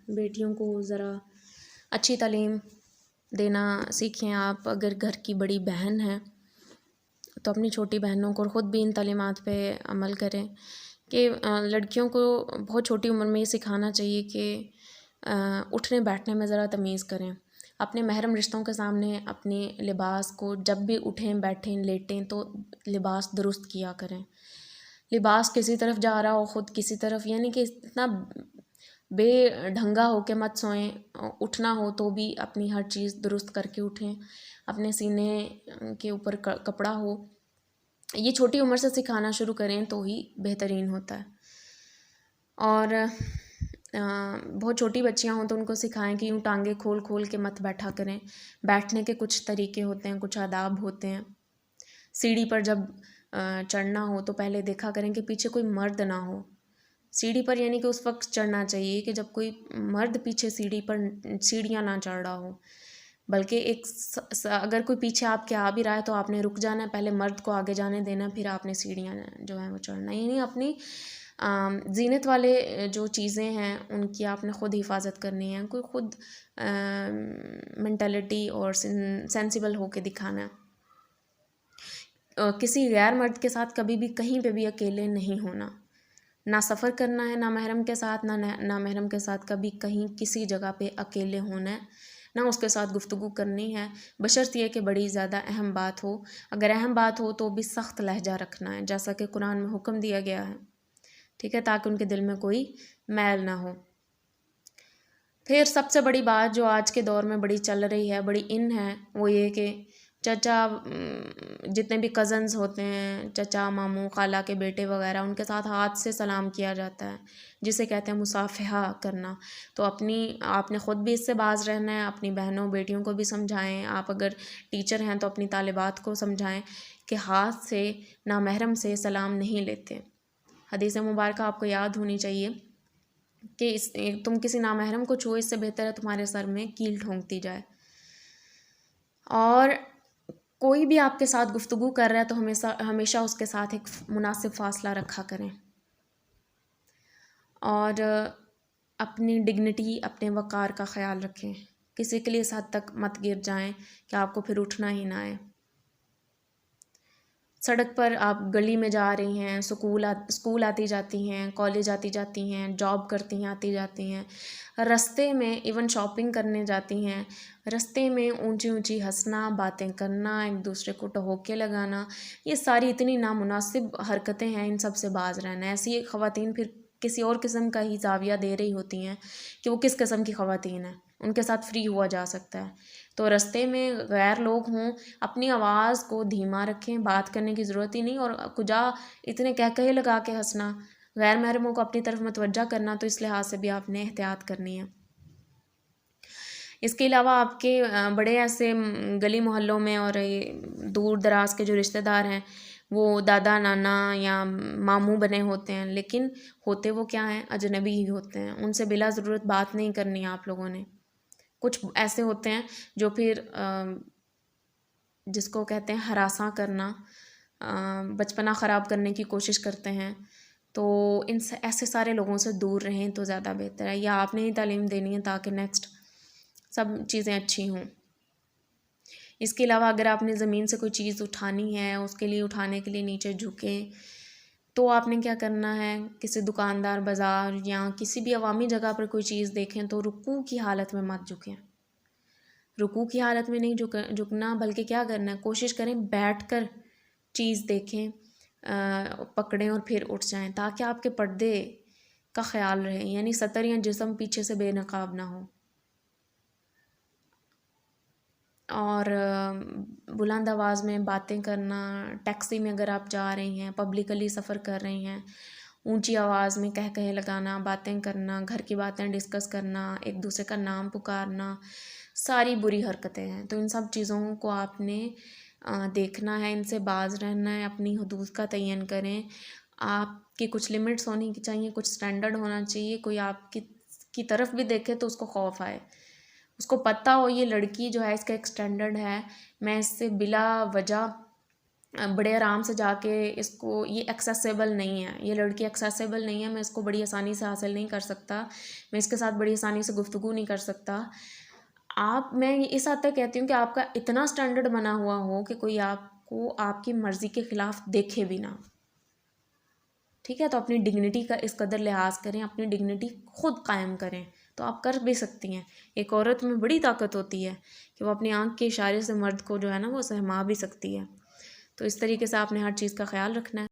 بیٹیوں کو ذرا اچھی تعلیم دینا سیکھیں. آپ اگر گھر کی بڑی بہن ہیں تو اپنی چھوٹی بہنوں کو اور خود بھی ان تعلیمات پہ عمل کریں کہ لڑکیوں کو بہت چھوٹی عمر میں یہ سکھانا چاہیے کہ اٹھنے بیٹھنے میں ذرا تمیز کریں. اپنے محرم رشتوں کے سامنے اپنے لباس کو جب بھی اٹھیں بیٹھیں لیٹیں تو لباس درست کیا کریں. لباس کسی طرف جا رہا ہو خود کسی طرف، یعنی کہ اتنا بے ڈھنگا ہو کے مت سوئیں. اٹھنا ہو تو بھی اپنی ہر چیز درست کر کے اٹھیں. اپنے سینے کے اوپر کپڑا ہو. یہ چھوٹی عمر سے سکھانا شروع کریں تو ہی بہترین ہوتا ہے. اور بہت چھوٹی بچیاں ہوں تو ان کو سکھائیں کہ یوں ٹانگیں کھول کھول کے مت بیٹھا کریں. بیٹھنے کے کچھ طریقے ہوتے ہیں، کچھ آداب ہوتے ہیں. سیڑھی پر جب چڑھنا ہو تو پہلے دیکھا کریں کہ پیچھے کوئی مرد نہ ہو. سیڑھی پر یعنی کہ اس وقت چڑھنا چاہیے کہ جب کوئی مرد پیچھے سیڑھی پر سیڑھیاں نہ چڑھ رہا ہو، بلکہ اگر کوئی پیچھے آپ کے آ بھی رہا ہے تو آپ نے رک جانا ہے، پہلے مرد کو آگے جانے دینا، پھر آپ نے سیڑھیاں جو ہیں وہ چڑھنا ہے. یعنی اپنی زینت والے جو چیزیں ہیں ان کی آپ نے خود حفاظت کرنی ہے. کوئی خود مینٹلٹی اور سینسیبل ہو کے دکھانا ہے. کسی غیر مرد کے ساتھ کبھی بھی کہیں پہ بھی اکیلے نہیں ہونا. نہ سفر کرنا ہے نامحرم کے ساتھ، نہ نامحرم کے ساتھ کبھی کہیں کسی جگہ پہ اکیلے ہونا ہے، نہ اس کے ساتھ گفتگو کرنی ہے، بشرط یہ کہ بڑی زیادہ اہم بات ہو. اگر اہم بات ہو تو بھی سخت لہجہ رکھنا ہے جیسا کہ قرآن میں حکم دیا گیا ہے، ٹھیک ہے، تاکہ ان کے دل میں کوئی میل نہ ہو. پھر سب سے بڑی بات جو آج کے دور میں بڑی چل رہی ہے، بڑی ان ہے، وہ یہ کہ چچا جتنے بھی کزنز ہوتے ہیں، چچا ماموں خالہ کے بیٹے وغیرہ، ان کے ساتھ ہاتھ سے سلام کیا جاتا ہے جسے کہتے ہیں مصافحہ کرنا. تو آپ نے خود بھی اس سے باز رہنا ہے، اپنی بہنوں بیٹیوں کو بھی سمجھائیں. آپ اگر ٹیچر ہیں تو اپنی طالبات کو سمجھائیں کہ ہاتھ سے نامحرم سے سلام نہیں لیتے. حدیث مبارکہ آپ کو یاد ہونی چاہیے کہ تم کسی نامحرم کو چھو، اس سے بہتر ہے تمہارے سر میں کیل ٹھونکتی جائے. اور کوئی بھی آپ کے ساتھ گفتگو کر رہا ہے تو ہمیشہ اس کے ساتھ ایک مناسب فاصلہ رکھا کریں. اور اپنی ڈگنیٹی، اپنے وقار کا خیال رکھیں. کسی کے لیے اس حد تک مت گر جائیں کہ آپ کو پھر اٹھنا ہی نہ آئے. سڑک پر آپ گلی میں جا رہی ہیں، اسکول آتی جاتی ہیں، کالج آتی جاتی ہیں، جاب کرتی ہیں آتی جاتی ہیں، رستے میں ایون شاپنگ کرنے جاتی ہیں، رستے میں اونچی اونچی ہنسنا، باتیں کرنا، ایک دوسرے کو ٹہوکے لگانا، یہ ساری اتنی نامناسب حرکتیں ہیں. ان سب سے باز رہنا. ایسی خواتین پھر کسی اور قسم کا ہی زاویہ دے رہی ہوتی ہیں کہ وہ کس قسم کی خواتین ہیں، ان کے ساتھ فری ہوا جا سکتا ہے. تو رستے میں غیر لوگ ہوں، اپنی آواز کو دھیما رکھیں. بات کرنے کی ضرورت ہی نہیں، اور کجا اتنے کہے لگا کے ہنسنا، غیر محرموں کو اپنی طرف متوجہ کرنا، تو اس لحاظ سے بھی آپ نے احتیاط کرنی ہے. اس کے علاوہ آپ کے بڑے ایسے گلی محلوں میں اور دور دراز کے جو رشتہ دار ہیں وہ دادا نانا یا ماموں بنے ہوتے ہیں، لیکن ہوتے وہ کیا ہیں؟ اجنبی ہی ہوتے ہیں. ان سے بلا ضرورت بات نہیں کرنی آپ لوگوں نے. کچھ ایسے ہوتے ہیں جو پھر جس کو کہتے ہیں ہراساں کرنا، بچپنا خراب کرنے کی کوشش کرتے ہیں. تو ایسے سارے لوگوں سے دور رہیں تو زیادہ بہتر ہے. یا آپ نے ہی تعلیم دینی ہے تاکہ نیکسٹ سب چیزیں اچھی ہوں. اس کے علاوہ اگر آپ نے زمین سے کوئی چیز اٹھانی ہے، اس کے لیے اٹھانے کے لیے نیچے جھکیں، تو آپ نے کیا کرنا ہے؟ کسی دکاندار، بازار یا کسی بھی عوامی جگہ پر کوئی چیز دیکھیں تو رکوع کی حالت میں مت جھکیں. رکوع کی حالت میں نہیں جھکنا، بلکہ کیا کرنا ہے؟ کوشش کریں بیٹھ کر چیز دیکھیں، پکڑیں اور پھر اٹھ جائیں، تاکہ آپ کے پردے کا خیال رہے، یعنی سطر یا جسم پیچھے سے بے نقاب نہ ہو. اور بلند آواز میں باتیں کرنا، ٹیکسی میں اگر آپ جا رہی ہیں، پبلکلی سفر کر رہی ہیں، اونچی آواز میں کہے لگانا، باتیں کرنا، گھر کی باتیں ڈسکس کرنا، ایک دوسرے کا نام پکارنا، ساری بری حرکتیں ہیں. تو ان سب چیزوں کو آپ نے دیکھنا ہے، ان سے باز رہنا ہے. اپنی حدود کا تعین کریں. آپ کی کچھ لمٹس ہونی چاہیے، کچھ سٹینڈرڈ ہونا چاہیے. کوئی آپ کی طرف بھی دیکھے تو اس کو خوف آئے، اس کو پتہ ہو یہ لڑکی جو ہے اس کا ایک سٹینڈرڈ ہے، میں اس سے بلا وجہ بڑے آرام سے جا کے اس کو، یہ ایکسیسیبل نہیں ہے، یہ لڑکی ایکسیسیبل نہیں ہے، میں اس کو بڑی آسانی سے حاصل نہیں کر سکتا، میں اس کے ساتھ بڑی آسانی سے گفتگو نہیں کر سکتا. میں اس حد تک کہتی ہوں کہ آپ کا اتنا سٹینڈرڈ بنا ہوا ہو کہ کوئی آپ کو آپ کی مرضی کے خلاف دیکھے بھی نہ. ٹھیک ہے، تو اپنی ڈگنیٹی کا اس قدر لحاظ کریں، اپنی ڈگنیٹی خود قائم کریں تو آپ کر بھی سکتی ہیں. ایک عورت میں بڑی طاقت ہوتی ہے کہ وہ اپنی آنکھ کے اشارے سے مرد کو جو ہے نا وہ سہما بھی سکتی ہے. تو اس طریقے سے آپ نے ہر چیز کا خیال رکھنا ہے.